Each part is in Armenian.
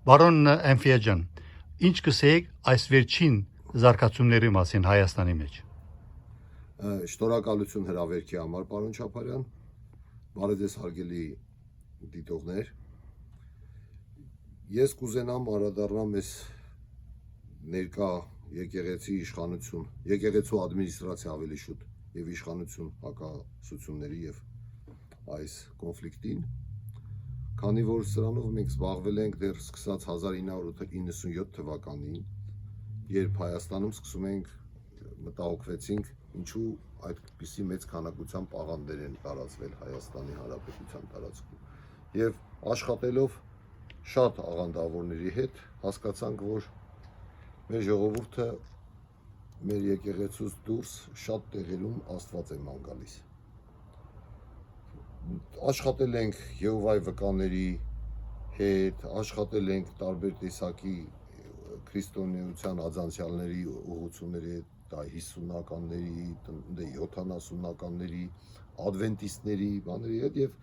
Բարոն Էնֆիա ջան, ինչ կսեք այս վերջին զարգացումների մասին Հայաստանի մեջ։ Շնորհակալություն հրավերքի համար, պարոն Չապարյան, բարեձեզ հարգելի դիտողներ։ Ես կուզենամ անդրադառնամ այս ներկա եկեղեցի իշխանություն, եկեղեցու ադմինիստրացիա ավելի շուտ եւ իշխանություն հակասությունների եւ այս կոնֆլիկտին, քանի որ սրանով մենք զբաղվել ենք դեռ սկսած 1997 թվականին, երբ Հայաստանում սկսում ենք մտահոգվեցինք, ինչու այդպիսի մեծ քանակությամբ աղանդեր են տարածվել Հայաստանի Հանրապետության տարածքում։ Եվ աշխատելով շատ աղանդավորների հետ հասկացանք, որ մեր ժողովուրդը մեր եկեղեցուց դուրս շատ տեղերում Աստված է ման գալիս։ Աշխատել ենք Եհովայի վկաների հետ, աշխատել ենք տարբեր տեսակի քրիստոնեության աջակցությունների ուղղությունների հետ, դա 50-ականների, 70-ականների, ադվենտիստների բաների հետ եւ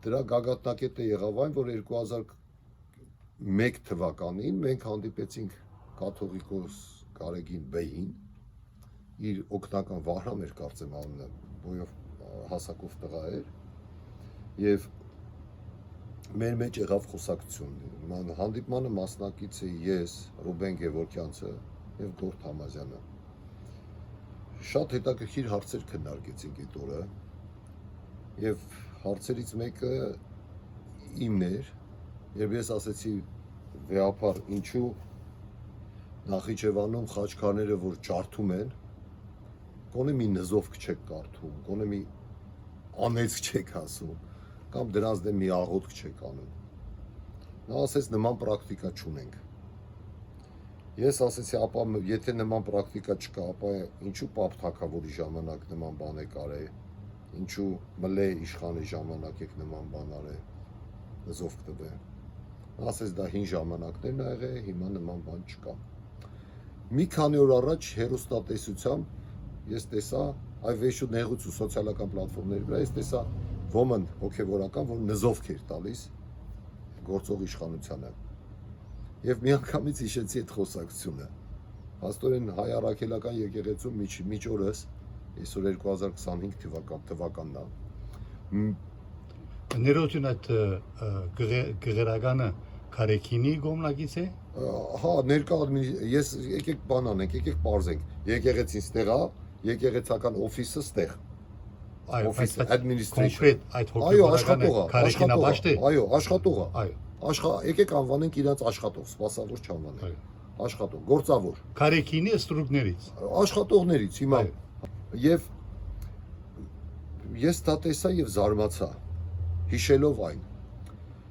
դրա գագաթնակետը եղավ այն, որ 2001 թվականին մենք հանդիպեցինք կաթողիկոս Գարեգին Բեյին, իր օգնական Վահրամ էր կարծեմ անունը, բոյով հասակով տղա էր եւ մեր մեջ եղավ խոսակցություն։ Հանդիպմանը մասնակից էի ես, Ռուբեն Գևորգյանցը եւ Գորթ Համազյանը։ Շատ հետաքրքիր հարցեր քննարկեցինք այդ օրը եւ հարցերից մեկը իմն էր, երբ ես ասեցի վեհապար, ինչու Նախիջևանում խաչքարները որ ջարդում են, գոնե մի նզովք չեք կարդում, գոնե մի անեծք չեք ասում, կամ դրանց դեմ մի աղոթք չեք անում։ Նա ասեց նման պրակտիկա չունենք։ Ես ասեցի, ապա եթե նման պրակտիկա չկա, ապա ինչու Պապ Թագավորի ժամանակ նման բան եք արել, ինչու Մլե իշխանի ժամանակ եք նման բան արել, նզովք տվել։ Նա ասեց դա հին ժամանակներն ա եղել, հիմա նման բան չկա։ Մի քանի օր առաջ հերոստատեսությամբ ես տեսա այ վեշու նեղուց ու սոցիալական պլատֆորմների վրա ես տեսա ոմն հոգևորական, որ նզովք էր տալիս գործող իշխանությանը։ Եւ միանգամից հիշեցի այդ խոսակցությունը։ Փաստորեն հայ առաքելական եկեղեցու միջորս այսօր 2025 թվականն է։ Ներողություն այդ գղերականը Կարեկինի գոմնակից է։ Հա, ներկա ես եկեք բան անենք, եկեք պարզենք։ Եկեղեցին ստեղ է, եկեղեցական օֆիսը ստեղ։ Օֆիս administration։ Այդ հոգևորականը աշխատող է։ Այո, աշխատող է։ Այո։ Եկեք անվանենք իրանց աշխատող, սպասավոր չանվանենք։ Աշխատող, գործավոր։ Կարեկինի ստրուկներից։ Աշխատողներից հիմա։ Եվ ես դա տեսա եւ զարմացա, հիշելով այն։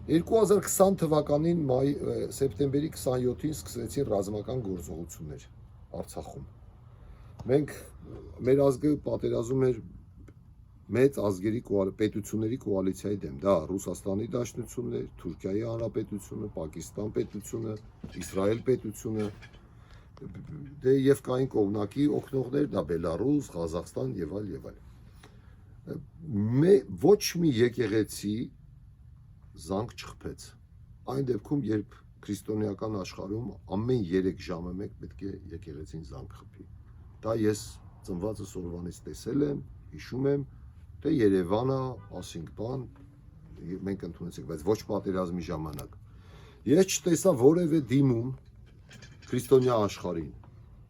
2020 թվականին սեպտեմբերի 27-ին սկսվեցին ռազմական գործողություններ Արցախում։ Մենք մեր ազգը պատերազում էր մեծ ազգերի պետությունների կոալիցիայի դեմ, դա Ռուսաստանի Դաշնությունն էր, Թուրքիայի Հանրապետությունը, Պակիստան պետությունը, Իսրայել պետությունը, դե եւ կային կողմնակի օգնողներ, դա Բելարուս, Ղազախստան եւ այլ եւ այլ։ Ոչ մի եկեղեցի զանգ չխփեց։ Այն դեպքում, երբ քրիստոնեական աշխարհում ամեն 3 ժամը մեկ պետք է եկեղեցին զանգ խփի։ Դա ես ծնվածս օրվանից տեսել եմ, հիշում եմ, թե Երևանը, ասենք բան, մենք ընդունեցինք, բայց ոչ պատերազմի ժամանակ։ Ես չտեսա որևէ դիմում քրիստոնյա աշխարհին։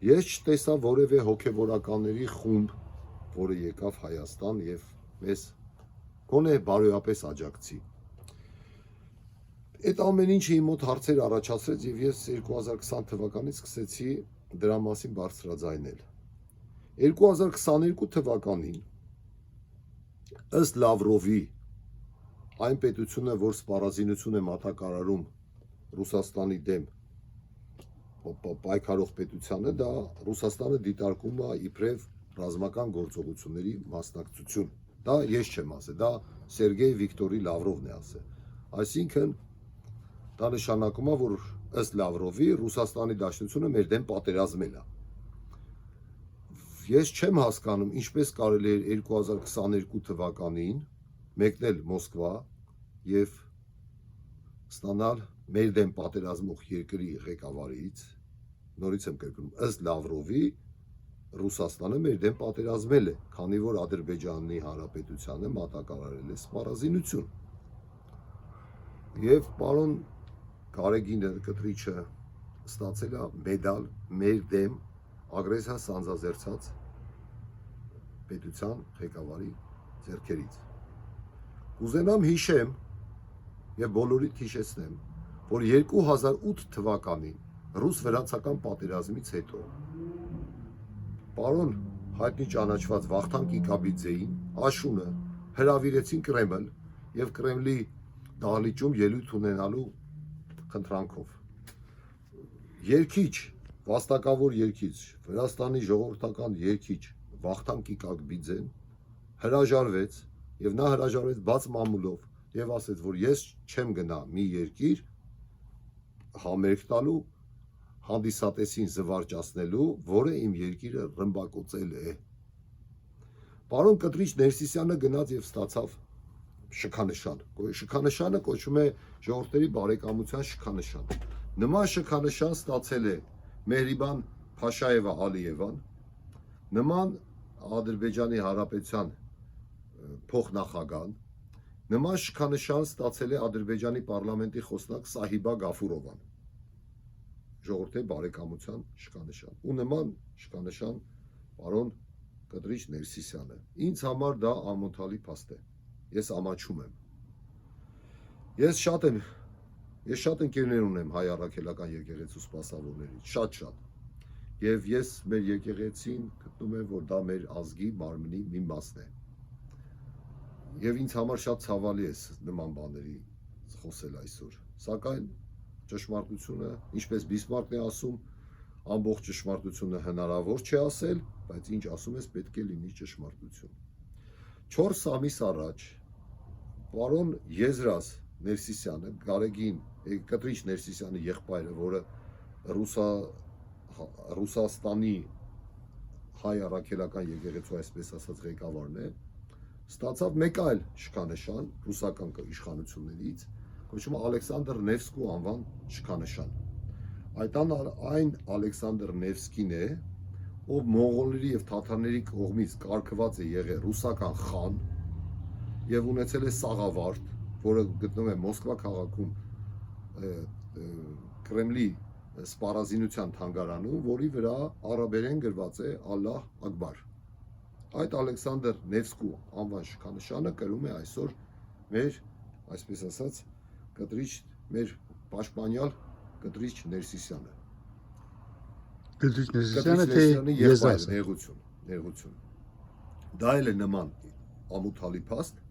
Ես չտեսա որևէ հոգևորականների խումբ, որը եկավ Հայաստան եւ մեզ գոնե բարոյապես աջակցի։ Այդ ամեն ինչը իմ մոտ հարցեր առաջացրեց եւ ես 2020 թվականից սկսեցի դրա մասին բարձրաձայնել։ 2022 թվականին ըստ Լավրովի այն պետությունը, որ սպառազինություն է մատակարարում Ռուսաստանի դեմ պայքարող պետությանը, դա Ռուսաստանը դիտարկում է իբրև ռազմական գործողությունների մասնակցություն։ Դա ես չեմ ասել, դա Սերգեյ Վիկտորի Լավրովն է ասել։ Այսինքն դա նշանակում է, որ ըստ Լավրովի Ռուսաստանի Դաշնությունը մեր դեմ պատերազմել է։ Ես չեմ հասկանում, ինչպես կարելի է 2022 թվականին մեկնել Մոսկվա եւ ստանալ մեր դեմ պատերազմող երկրի ղեկավարից, նորից եմ կրկնում, ըստ Լավրովի Ռուսաստանը մեր դեմ պատերազմել է, քանի որ Ադրբեջանի Հանրապետությանը մատակարարել է սպառազինություն։ Եվ պարոն Գարեգինը կտրիչը ստացել է մեդալ մեր դեմ ագրեսիա սանձազերծած պետության ղեկավարի ձեռքերից։ Կուզենամ հիշեմ եւ բոլորիդ հիշեցնեմ, որ 2008 թվականին ռուս-վրացական պատերազմից հետո պարոն հայտնի ճանաչված Վախթանգ Կիկաբիձեին Աշունը հրավիրեցին Կրեմլ եւ Կրեմլի դահլիճում ելույթ ունենալու խնդրանքով։ Երկիչ, վաստակավոր երկիչ, Վրաստանի ժողովրդական երկիչ Վախթանգ Կիկաբիձեն հրաժարվեց եւ նա հրաժարվեց բաց մամուլով եւ ասեց, որ ես չեմ գնա մի երկիր համերգ տալու հանդիսատեսին զվարճացնելու, որը իմ երկիրը ռմբակոծել է։ Պարոն Կտրիչ Ներսիսյանը գնաց եւ ստացավ շքանշան։ Շքանշանը կոչվում է ժողովրդերի բարեկամության շքանշան։ Նման շքանշան ստացել է Մեհրիբան Փաշաևա Ալիևան, նման Ադրբեջանի Հանրապետության փոխնախագահան, նման շքանշան ստացել է Ադրբեջանի պարլամենտի խոսնակ Սահիբա Գաֆուրովան, ժողովրդի բարեկամության շքանշան։ Ու նման շքանշան պարոն Կտրիչ Ներսիսյանը։ Ինձ համար դա ամոթալի փաստ է։ Ես ամաչում եմ։ Ես շատ ընկերներ ունեմ հայ առաքելական եկեղեցու սպասավորներից, շատ։ Եվ ես մեր եկեղեցին գտնում եմ, որ դա մեր ազգի մարմնի մի մասն է։ Եվ ինձ համար շատ ցավալի է նման բաների խոսել այսօր։ Սակայն ճշմարտությունը, ինչպես Բիսմարկն է ասում, ամբողջ ճշմարտությունը հնարավոր չէ ասել, բայց ինչ ասում ես պետք է լինի ճշմարտություն։ 4 ամիս առաջ պարոն Եզրաս Ներսիսյանը, Գարեգին Կտրիչ Ներսիսյանի եղբայրը, որը Ռուսաստանի հայ առաքելական եկեղեցու այսպես ասած ղեկավարն է, ստացավ մեկ այլ շքանշան ռուսական իշխանություններից, կոչվում է Ալեքսանդր Նևսկու անվան շքանշան։ Այն Ալեքսանդր Նևսկին է, ով մոնղոլների եւ թաթարների կողմից կարգված է եղել ռուսական խան եւ ունեցել է սաղավարտ, որը գտնվում է Մոսկվա քաղաքում Կրեմլի սպառազինության թանգարանում, որի վրա արաբերեն գրված է Ալլահ Ակբար։ Այդ Ալեքսանդր Նևսկու անվան շքանշանը կրում է այսօր մեր, այսպես ասած, մեր պաշտպանյալ Կտրիչ Ներսիսյանը։ Կտրիչ Ներսիսյանը թե Եզրասը։ Ներողություն։ Դա էլ է նման ամոթալի փաստ,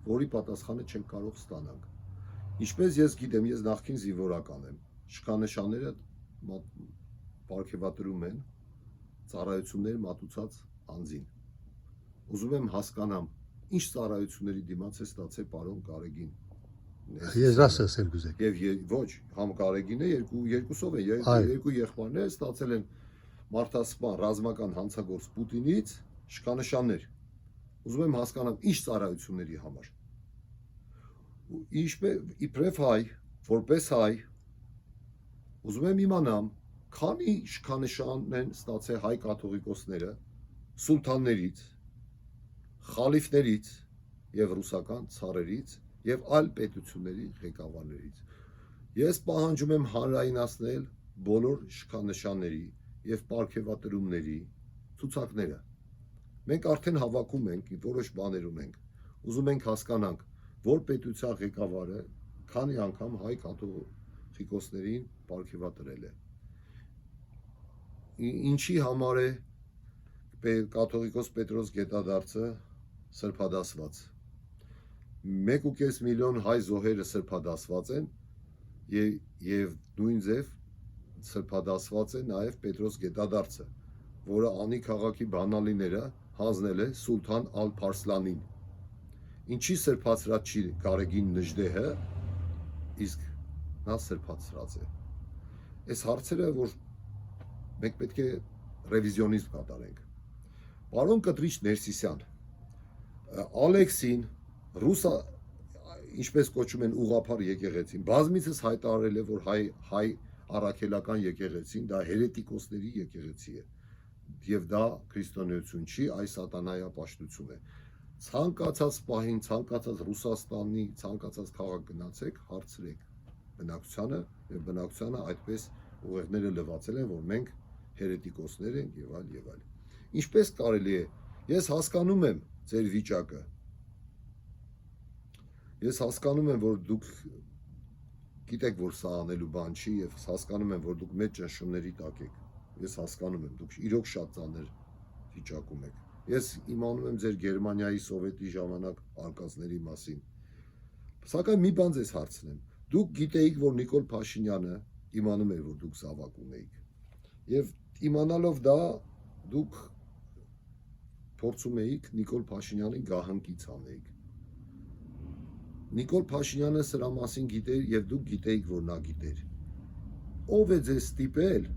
որի պատասխանը չենք կարող ստանալ։ Ինչպես ես գիտեմ, ես նախկին զինվորական եմ, շքանշանները պարգևատրում են ծառայություններ մատուցած անձին։ Ուզում եմ հասկանամ, ինչ ծառայությունների դիմաց է ստացել պարոն Գարեգին Եզրասը ասել գուզեք։ Եվ ոչ, համ Գարեգինը երկուսով է, երկու եղբայրները ստացել են մարդասպան ռազմական հանցագործ Պուտինից շքանշաններ։ Ուզում եմ հասկանամ, ինչ ծառայությունների համար։ Իբրև հայ, որպես հայ, ուզում եմ իմանամ, քանի շքանշան են ստացել հայ կաթողիկոսները սուլթաններից, խալիֆներից եւ ռուսական ցարերից եւ այլ պետությունների ղեկավարներից։ Ես պահանջում եմ հանրայնացնել բոլոր շքանշանների եւ պարգևատրումների ցուցակները։ Մենք արդեն հավաքում ենք, որոշ բաներ ունենք։ Ուզում ենք հասկանանք, որ պետության ղեկավարը քանի անգամ հայ կաթողիկոսներին պարգևատրել է։ Ինչի համար է կաթողիկոս Պետրոս Գետադարձը սրբադասված։ 1.5 միլիոն հայ զոհերը սրբադասված են եւ նույն ձև սրբադասված է նաեւ Պետրոս Գետադարձը, որը անի քաղաքի բանալիները հանձնել է Սուլթան Ալ-Փարսլանին։ Ինչի սրբացրած չի Գարեգին Նժդեհը, իսկ նա սրբացրած է։ Այս հարցերը, որ մենք պետք է ռևիզիոնիզմ կատարենք։ Պարոն Կտրիչ Ներսիսյան, Ալեքսին ինչպես կոչում են ուղղափառ եկեղեցին, բազմիցս հայտարարել է, որ հայ առաքելական եկեղեցին դա հերետիկոսների եկեղեցի է եւ դա քրիստոնեություն չի, այ սատանայապաշտություն է։ Ցանկացած պահին, ցանկացած Ռուսաստանի, ցանկացած քաղաք գնացեք, հարցրեք բնակչությանը եւ բնակչությանը այդպես ուղեղները լվացել են, որ մենք հերետիկոսներ ենք եւ այլ եւ այլ։ Ինչպես կարելի է, ես հասկանում եմ ձեր վիճակը։ Ես հասկանում եմ, որ դուք գիտեք, որ սա անելու բան չի եւ հասկանում եմ, որ դուք մեծ ճնշումների տակ եք։ Ես հասկանում եմ, դուք իրոք շատ ծանր վիճակում եք։ Ես իմանում եմ ձեր Գերմանիայի սովետի ժամանակ արկածների մասին։ Սակայն մի բան ձեզ հարցնեմ։ Դուք գիտեիք, որ Նիկոլ Փաշինյանը իմանում էր, որ դուք զավակ ունեիք։ Եվ իմանալով դա դուք փորձում էիք Նիկոլ Փաշինյանին գահանքից անեիք։ Նիկոլ Փաշինյանը սրա մասին գիտեր եւ դուք գիտեիք, որ նա գիտեր։ Ով է ձեզ ստիպել,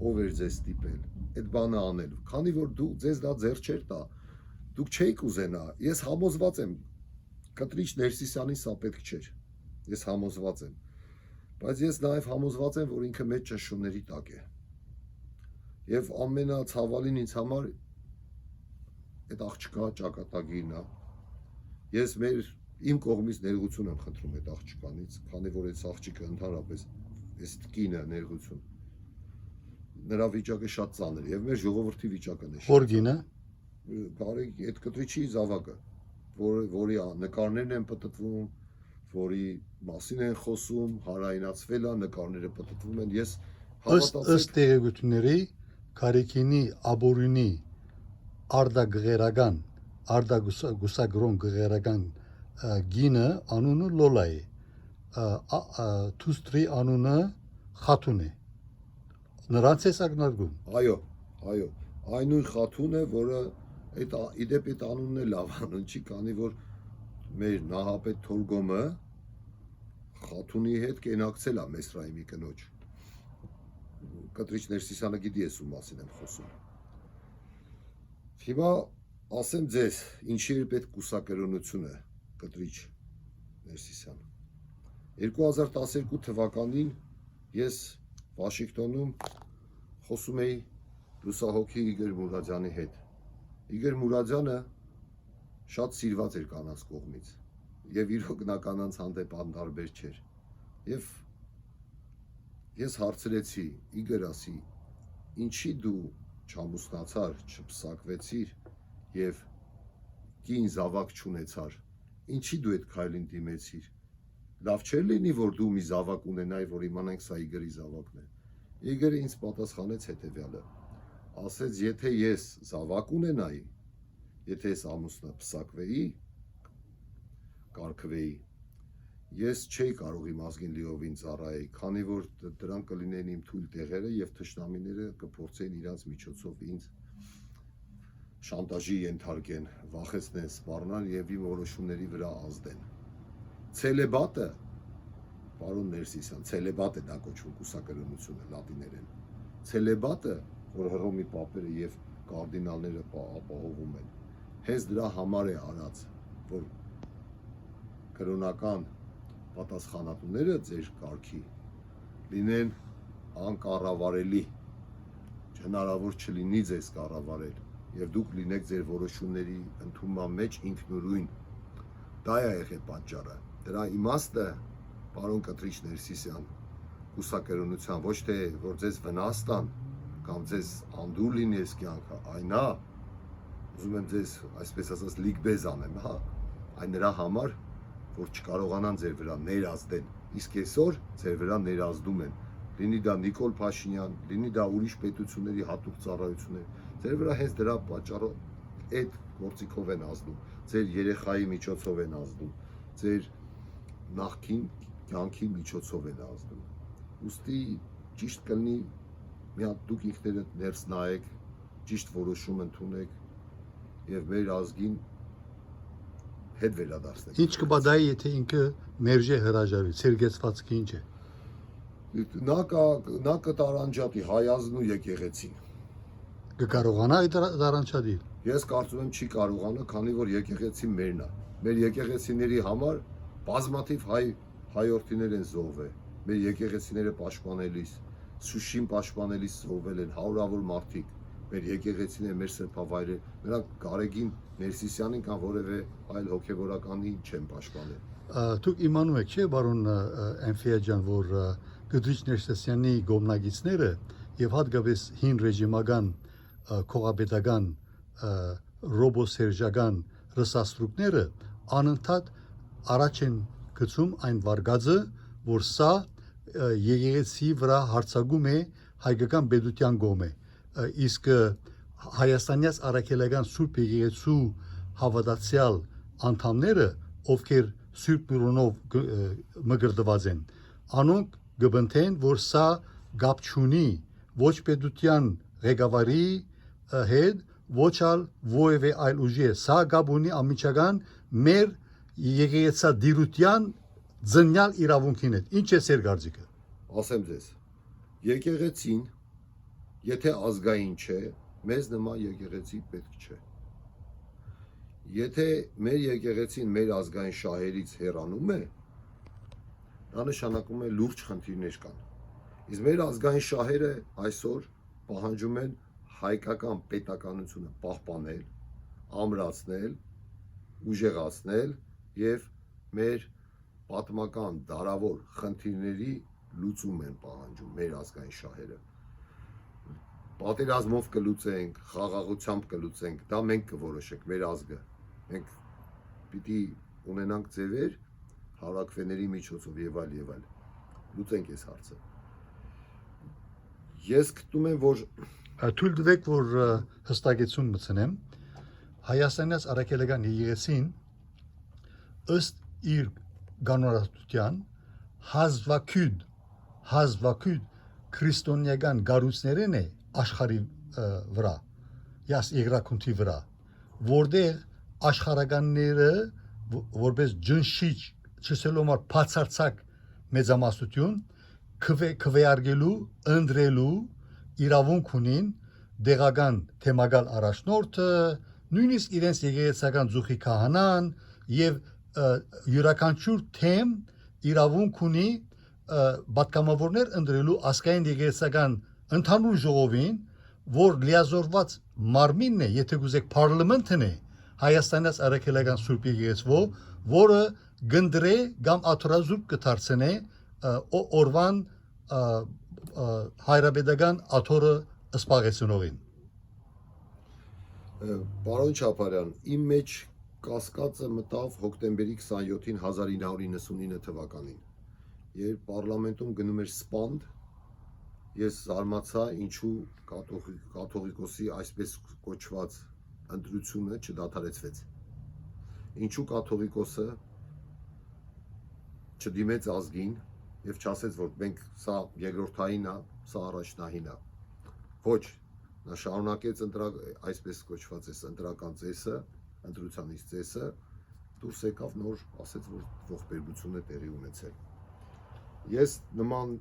ով էր ձեզ ստիպել այդ բանը անել, քանի որ դուք ձեզ դա ձեռ չէր տա, դուք չէիք ուզենա։ Ես համոզված եմ, Կտրիչ Ներսիսյանին սա պետք չէր։ Ես համոզված եմ։ Բայց ես նաեւ համոզված եմ, որ ինքը մեծ ճնշումների տակ է։ Եվ ամենացավալին ինձ համար այդ աղջկա ճակատագիրն է։ Ես իմ կողմից ներողություն եմ խնդրում այդ աղջկանից, քանի որ այդ աղջիկը ընդհանրապես այս կինը ներողություն։ Նրա վիճակը շատ ծանր է եւ մեր ժողովրդի վիճակն է։ Որ գինը։ Բարի այդ Կտրիչի զավակը, որի նկարներն են պատտվում, որի մասին են խոսում, հարայնացվել է, նկարները պատտվում են։ Ես ըստ տեղեկությունների Կարեկինի Աբորյունի արտագղերական, արտագուսագրոն գղերական գինը անունը Լոլա է, Թուստրի անունը Խաթուն է։ Նրանց է սակնարգում։ Այո, այն նույն Խաթուն է, որը իդեպ այդ անունն է լավ անուն չի, քանի որ մեր նահապետ Թորգոմը Խաթունի հետ կենակցել է Մեսրայմի կնոջ։ Կտրիչ Ներսիսյանը գիտի ես ում մասին եմ խոսում։ Հիմա ասեմ ձեզ, ինչի էր պետք կուսակերոնությունը Կտրիչ Ներսիսյան։ 2012 թվականին ես Վաշինգտոնում խոսում էի լուսահոգի Իգոր Մուրադյանի հետ։ Իգոր Մուրադյանը շատ սիրված էր կանանց կողմից եւ իրոք նա կանանց հանդեպ անտարբեր չէր։ Եվ ես հարցրեցի Իգոր, ասի, ինչի դու չամուսնացար, չփսակվեցիր եւ կին զավակ չունեցար։ Ինչի դու այդ քայլին դիմեցիր։ Լավ չէր լինի, որ դու մի զավակ ունենայի, որ իմանանք սա Իգորի զավակն է։ Իգորը ինձ պատասխանեց հետևյալը։ Ասեց, եթե ես զավակ ունենայի, եթե ես ամուսնա փսակվեի, կարգվեի, ես չէի կարող իմ ազգին լիովին ծառայել, քանի որ դրանք կլինեն իմ թույլ տեղերը եւ թշնամիները կփորձեին իրանց միջոցով ինձ շանտաժի ենթարկեն, վախեցնեն, սպառնան եւ իմ որոշումների վրա ազդեն։ Ցելեբատը, պարոն Ներսիսյան, ցելեբատ է դա կոչվում կուսակերոնությունը լատիներեն։ Ցելեբատը, որ Հռոմի պապերը եւ կարդինալները ապահովում են, հենց դրա համար է արած, որ կրոնական պատասխանատուները ձեր կարգի լինեն անկառավարելի, հնարավոր չլինի ձեզ կառավարել եւ դուք լինեք ձեր որոշումների ընդունման մեջ ինքնուրույն։ Դա է եղել պատճառը։ Դրա իմաստը, պարոն Կտրիչ Ներսիսյան, կուսակերոնության ոչ թե որ ձեզ վնաս տան կամ ձեզ անդուր լինի այս կյանքը, այն է, ուզում եմ ձեզ այսպես ասած լիգբեզ անեմ, հա, այն նրա համար, որ չկարողանան ձեր վրա ներազդեն, իսկ այսօր ձեր վրա ներազդում են։ Լինի դա Նիկոլ Փաշինյան, լինի դա ուրիշ պետությունների հատուկ ծառայություններ, ձեր վրա հենց դրա պատճառով այդ գործիքով են ազդում, ձեր երեխայի միջոցով են ազդում, ձեր նախկին կյանքի միջոցով են ազդում։ Ուստի ճիշտ կլինի մի հատ դուք ինքներդ ներս նայեք, ճիշտ որոշում ընդունեք եւ մեր ազգին հետ վերադարձնեք։ Ինչ կբադայի, եթե ինքը մերժե հրաժարվի, ցերգեցվածքը ինչ է։ Նա կտարանջատի հայազն ու եկեղեցին։ Կկարողանա այդ դարանչադի։ Ես կարծում եմ չի կարողանա, քանի որ եկեղեցին մերն է։ Մեր եկեղեցիների համար բազմաթիվ հայորդիներ են զոհվել, մեր եկեղեցիները պաշտպանելիս, Շուշին պաշտպանելիս զոհվել են հարյուրավոր մարդիկ, մեր եկեղեցիները, մեր սրբավայրերը, նրանք Գարեգին Ներսիսյանին կամ որևէ այլ հոգևորականին չեն պաշտպանել։ Դուք իմանում եք, չէ, բարոն Էնֆիա ջան, որ Գդուչ Ներսիսյանի գոմնագիցները եւ հատկապես հին ռեժիմական քողապետական ռոբոսերժական ռսաստրուկները անընդհատ առաջ են գցում այն վարկածը, որ սա եկեղեցի վրա հարձակում է հայկական պետության կողմը, իսկ հայաստանյաց առաքելական Սուրբ Եկեղեցու հավատացյալ անդամները, ովքեր Սուրբ Միրոնով մգրտված են, անոնք գբնթեն, որ սա գապ չունի ոչ պետության ղեկավարի հետ, ոչ որևէ այլ ուժի, սա գապ ունի անմիջական մեր եկեղեցադիրության ձնյալ իրավունքին հետ։ Ինչ է սեր կարծիքը։ Ասեմ ձեզ, եկեղեցին, եթե ազգային չէ, մեզ նման եկեղեցի պետք չէ։ Եթե մեր եկեղեցին մեր ազգային շահերից հեռանում է, դա նշանակում է լուրջ խնդիրներ կան։ Իսկ մեր ազգային շահերը այսօր պահանջում են հայկական պետականությունը պահպանել, ամրացնել, ուժեղացնել եւ մեր պատմական դարավոր խնդիրների լուծում են պահանջում մեր ազգային շահերը։ Պատերազմով կլուծենք, խաղաղությամբ կլուծենք, դա մենք կորոշենք, մեր ազգը։ Մենք պիտի ունենանք ձևեր հարակվեների միջոցով եւ այլ, լուծենք այս հարցը։ Ես գտնում եմ, որ Թույլ տվեք, որ հստակեցում մտցնեմ, Հայաստանյաց առաքելական եկեղեցին ըստ իր կանոնատության հազվագյուտ քրիստոնեական գառույցներն է աշխարհի վրա, яս երկրակունթի վրա, որտեղ աշխարհականները որպես ջնշիչ չսելով բացարձակ մեծամասնություն քվեարկելու, ընտրելու իրավունք ունին դեղական թեմակալ առաջնորդը, նույնիսկ իրենց եկեղեցական ծուխի քահանան եւ յուրաքանչյուր թեմ իրավունք ունի պատգամավորներ ընտրելու ազգային եկեղեցական ընդհանուր ժողովին, որ լիազորված մարմինն է, եթե գուզեք պարլամենտն է Հայաստանյաց առաքելական Սուրբ Եկեղեցու, որը գնդրե կամ աթորազուրկ կդարձնե օրվան հայրապետական աթորը սպաղեցնողին։ Պարոն Չապարյան, իմ մեջ կասկածը մտավ հոկտեմբերի 27-ին 1999 թվականին, երբ պարլամենտում գնում էր սպանդ, ես զարմացա, ինչու կաթողիկոսի այսպես կոչված ընտրությունը չդադարեցվեց։ Ինչու կաթողիկոսը չդիմեց ազգին եւ չասեց, որ մենք սա երկրորդային է, սա առաջնահին է։ Ոչ, նա շարունակեց այսպես կոչված ընտրական ծեսը, ընտրությանից ծեսը, դուրս եկավ նոր, ասեց, որ ողբերգություն է տեղի ունեցել։ Ես նման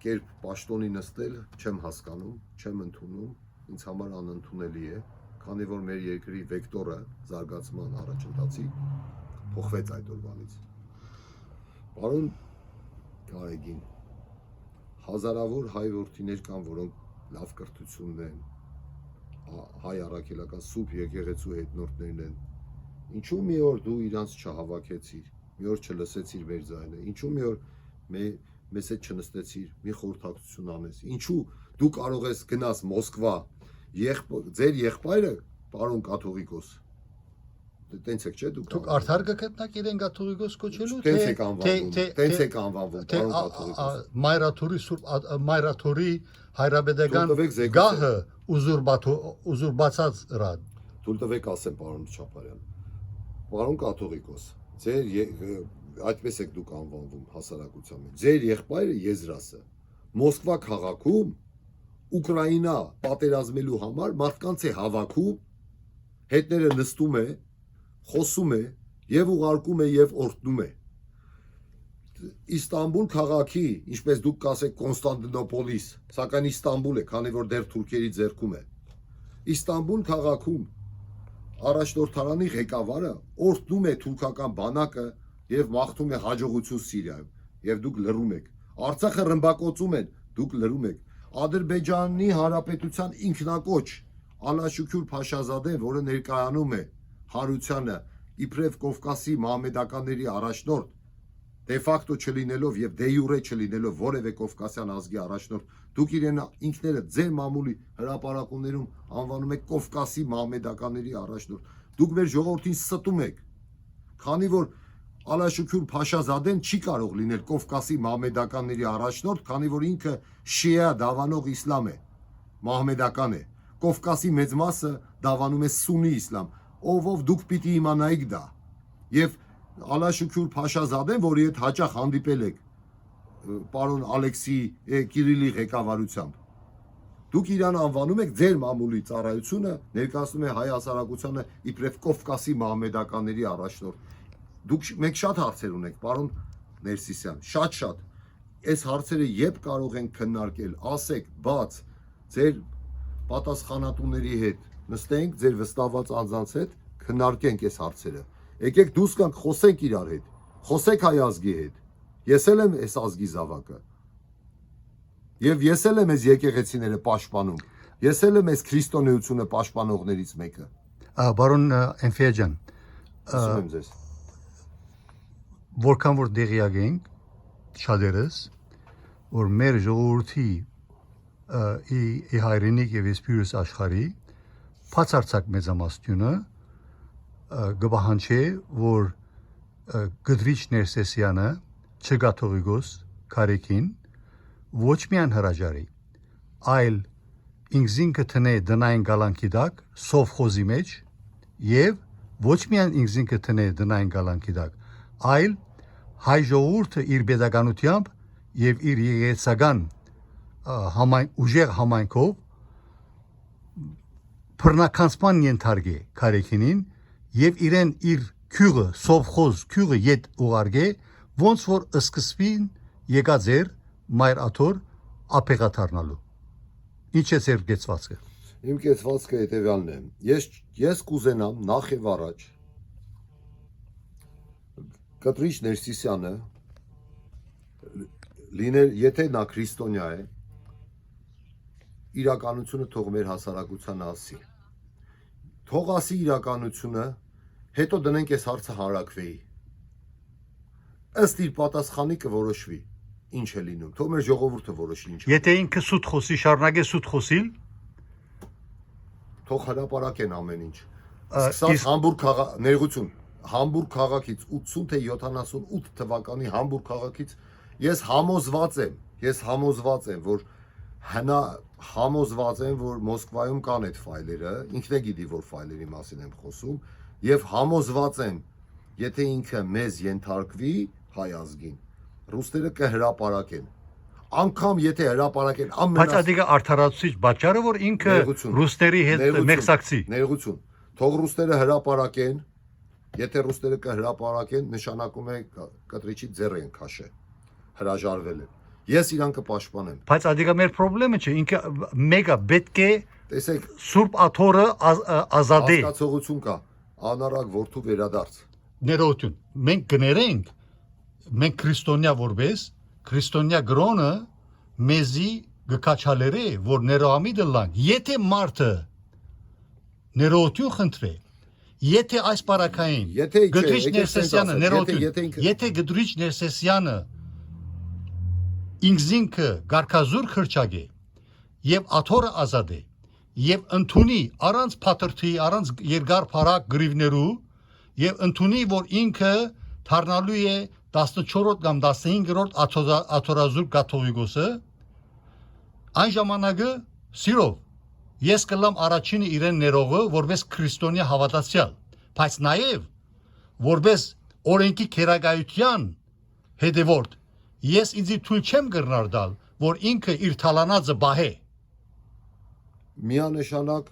կերպ պաշտոնի նստել չեմ հասկանում, չեմ ընդունում, ինձ համար անընդունելի է, քանի որ մեր երկրի վեկտորը զարգացման առաջընթացի փոխվեց այդ օրվանից։ Պարոն Գարեգին, հազարավոր հայ որդիներ կան, որոնք լավ կրթությունն են, հայ առաքելական Սուրբ Եկեղեցու հետնորդներն են։ Ինչու մի օր դու իրանց չհավաքեցիր, մի օր չլսեցիր մեր ձայնը, ինչու մի օր մեզ հետ չնստեցիր, մի խորհրդակցություն անես, ինչու դու կարող ես գնաս Մոսկվա, ձեր եղբայրը, պարոն կաթողիկոս, տենց եք, չէ՞ Դուք արդար կգտնակ իրեն կաթողիկոս կոչելու, տենց եք անվանվում, պարոն կաթողիկոս։ Մայրաթորի հայրապետական գահը ուզուրբացած ռան։ Թույլ տվեք ասեմ, պարոն Չապարյան, պարոն կաթողիկոս, ձեր այդպես եք դուք անվանվում հասարակության մեջ, ձեր եղբայրը Եզրասը Մոսկվա քաղաքում Ուկրաինա պատերազմելու համար մարդկանց է հավաքում, հետները նստում է, խոսում է եւ ուղարկում է եւ օրհնում է։ Իստանբուլ քաղաքի, ինչպես դուք կասեք Կոնստանտինոպոլիս, սակայն Իստանբուլ է, քանի որ դեռ թուրքերի ձեռքում է։ Իստանբուլ քաղաքում առաջնորդարանի ղեկավարը օրհնում է թուրքական բանակը եւ մաղթում է հաջողություն Սիրիայում եւ դուք լռում եք։ Արցախը ռմբակոծում են, դուք լռում եք։ Ադրբեջանի Հանրապետության ինքնակոչ Ալաշուքյուր Փաշազադեն, որը ներկայանում է Հարությանը իբրև Կովկասի մահմեդականների առաջնորդ, դե ֆակտո չլինելով եւ դե յուրե չլինելով որևէ կովկասյան ազգի առաջնորդ, դուք իրեն ինքները ձեր մամուլի հրապարակումներում անվանում եք Կովկասի մահմեդականների առաջնորդ։ Դուք մեր ժողովրդին ստում եք, քանի որ Ալաշուքյուր Փաշազադեն չի կարող լինել Կովկասի մահմեդականների առաջնորդ, քանի որ ինքը շիա դավանող իսլամ է, մահմեդական է։ Կովկասի մեծ մասը դավանում է սուննի իսլամ, ով դուք պիտի իմանայիք դա։ Եվ Ալաշուքյուր Փաշազադեն, որի հետ հաճախ հանդիպել եք պարոն Ալեքսի Կիրիլի ղեկավարությամբ, դուք իրան անվանում եք ձեր մամուլի ծառայությունը, ներկայացնում է հայ հասարակությանը իբրև Կովկասի մահմեդականների առաջնորդ։ Դուք մենք շատ հարցեր ունենք, պարոն Ներսիսյան, շատ։ Այս հարցերը երբ կարող են քննարկել, ասեք, բաց, ձեր պատասխանատուների հետ նստենք, ձեր վստահված անձանց հետ քննարկենք այս հարցերը։ Եկեք դուրս գանք, խոսենք իրար հետ, խոսեք հայ ազգի հետ։ Ես էլ եմ այս ազգի զավակը։ Եվ ես էլ եմ այս եկեղեցիները պաշտպանում։ Ես էլ եմ այս քրիստոնեությունը պաշտպանողներից մեկը։ Բարոն Էնֆիաջան, Ասում եմ ձեզ։ որքան որ դեղյակ ենք շատերս, որ մեր ժողովրդի ի հայրենիք եւ իսպիրս աշխարհի բացարձակ մեծամասնությունը գբահանչե, որ Գդրիչ Ներսեսյանը չգաթողիկոս Քարեկին ոչ միայն հրաժարի, այլ ինքզինքը տնե դնային գալանքի տակ սովխոզի մեջ եւ ոչ միայն ինքզինքը տնե դնային գալանքի տակ, այլ հայ ժողովուրդը իր pedagogiությամբ եւ իր եկեղեցական ուժեղ համայնքով բռնականցման ենթարկե Քարեկինին եւ իրեն իր քյուղը սովխոզ քյուղը յետ ուղարկե, ոնց որ սկսվին եկած էր մայր աթոր ապեղաթարնալու։ Ինչ է ձեր գեցվածքը։ Իմ կեցվածքը հետևյալն է։ Ես կուզենամ նախ եւ առաջ Կտրիչ Ներսիսյանը լինել, եթե նա քրիստոնյա է, իրականությունը թող մեր հասարակությանը ասի։ Թող ասի իրականությունը, հետո դնենք այս հարցը հարակվեի։ Ըստ իր պատասխանի կորոշվի ինչ է լինում։ Թող մեր ժողովուրդը որոշի ինչ։ Եթե ինքը սուտ խոսի, շարունակե սուտ խոսիլ, թող հրապարակեն ամեն ինչ։ Սկսած Համբուրգ ներողություն, Համբուրգ քաղաքից 80 թե 78 թվականի Համբուրգ քաղաքից ես համոզված եմ, որ համոզված եմ, որ Մոսկվայում կան այդ ֆայլերը, ինքն է գիտի, որ ֆայլերի մասին եմ խոսում, եւ համոզված եմ, եթե ինքը մեզ ենթարկվի հայ ազգին, ռուսները կհրապարակեն։ Անկամ եթե հրապարակեն բայց ադիգա արդարացուցիչ բաճարը, որ ինքը ռուսների հետ մեղսակցի։ Ներողություն, թող ռուսները հրապարակեն, եթե ռուսները կհրապարակեն, նշանակում է Կտրիչի ձեռը են քաշել, հրաժարվել են։ Ես իրան կպաշտպանեմ։ Բայց ադիգա մեր խնդրեմը չէ, ինքը մեգա պետք է տեսեք Սուրբ Աթորը ազատե։ Հասկացողություն կա, անառակ որդու վերադարձ։ Ներողություն, մենք գներենք, մենք քրիստոնյա որպես քրիստոնյա գրոնը մեզի գկաչալերը, որ ներողամիտ լան, եթե մարդը ներողություն խնդրե, եթե այս բարակային Գդրիչ Ներսեսյանը ներողություն, եթե Գդրիչ Ներսեսյանը ինքզինքը գարկազուր քրճագե եւ աթորը ազատե եւ ընդունի առանց փաթրթի, առանց երկար փարակ գրիվներու եւ ընդունի, որ ինքը դառնալու է 14-րդ կամ 15-րդ աթորազուր կաթողիկոսը, այն ժամանակը սիրով ես կլամ առաջինը իրեն ներողը որպես քրիստոնյա հավատացյալ, բայց նաեւ որպես օրենքի քերագայության հետևորդ ես ինձ թույլ չեմ կրնար դալ, որ ինքը իր թալանածը բահե։ Միանշանակ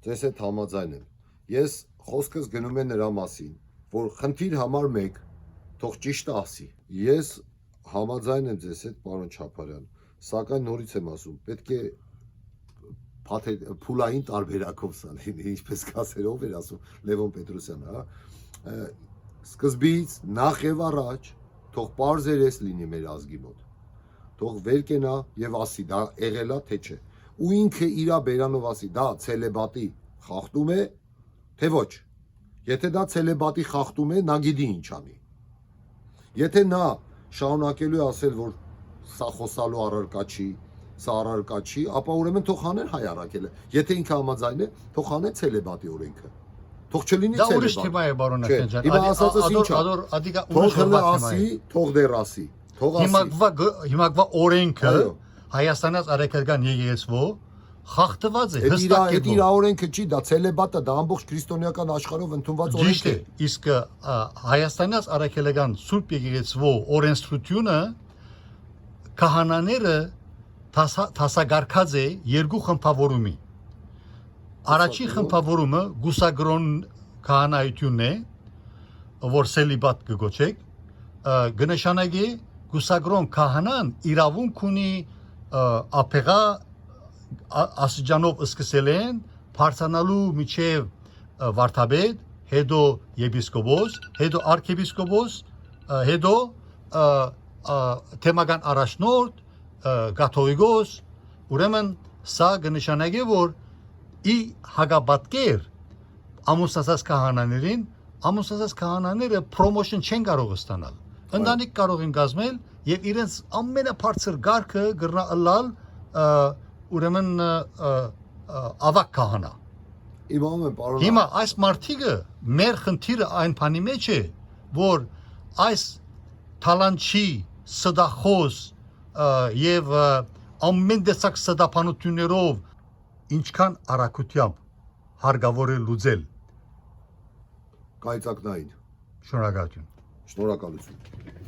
ձեզ հետ համաձայն եմ։ Ես խոսքս գնում է նրա մասին, որ խնդիր համար 1 թող ճիշտը ասի։ Ես համաձայն եմ ձեզ հետ, պարոն Չապարյան, սակայն նորից եմ ասում, պետք է փուլային տարբերակով սա լինի, ինչպես կասերով էր ասում Լևոն Պետրոսյանը, հա։ Սկզբից նախ եւ առաջ թող բարձերես լինի մեր ազգի մոտ։ Թող վեր կենա եւ ասի դա եղելա թե չէ։ Ու ինքը իրա բերանով ասի դա ցելեբատի խախտում է թե ոչ։ Եթե դա ցելեբատի խախտում է, նա գիտի ինչ անի։ Եթե նա շարունակելու է ասել, որ սա խոսալու առարկա չի, սա առարկա չի, ապա ուրեմն թող հանեն հայ առաքելը։ Եթե ինքը համաձայն է, թող հանեն ցելեբատի օրենքը։ Թող չլինի Դա ուրիշ ցելեբատ։ թեմա է, բարոն Չէ, Ախտանյան ջան։ հիմա ասածս ինչ է։ Ադոր ադիգա Թող ուրիշ հլը թեմա է։ ասի, թող դեռ ասի։ Թող ասի։ Հիմա օրենքը Այո։ Հայաստանից արեկական եկեղեցու խախտված է, Այդ հստակ է։ իր օրենքը չի, դա ցելեբատը, դա ամբողջ քրիստոնեական աշխարհով ընդունված օրենք Ճիշտ է։ է, իսկ Հայաստանից արաքելական Սուրբ եկեղեցու օրենսդրությունը քահանաները դասագարկած է երկու խմբավորումի։ Առաջի խմբավորումը գուսագրոն քահանայությունն է, որ սելիբատ կգոչեք, կնշանակի գուսագրոն քահանան իրավունք ունի ապեղա ասջանով սկսել են բարձանալու միջև վարդապետ, հետո եպիսկոպոս, հետո արքեպիսկոպոս, հետո թեմական առաջնորդ, կաթողիկոս, ուրեմն սա կնշանակի, որ ի հագաբատկեր ամուսնացած քահանաներին, ամուսնացած քահանաները պրոմոշն չեն կարող ստանալ։ Ընտանիք կարող են կազմել եւ իրենց ամենաբարձր գարկը գրնալալ ուրեմն ավակ քահանա։ Իմանում եմ, պարոն։ Հիմա այս մարտիկը մեր խնդիրը այն բանի մեջ է, որ այս թալանչի սդախոս եւ ամեն տեսակ սդափանություններով ինչքան արագությամբ հարգավոր է լուծել։ Կայծակնային։ Շնորհակալություն։ Շնորհակալություն։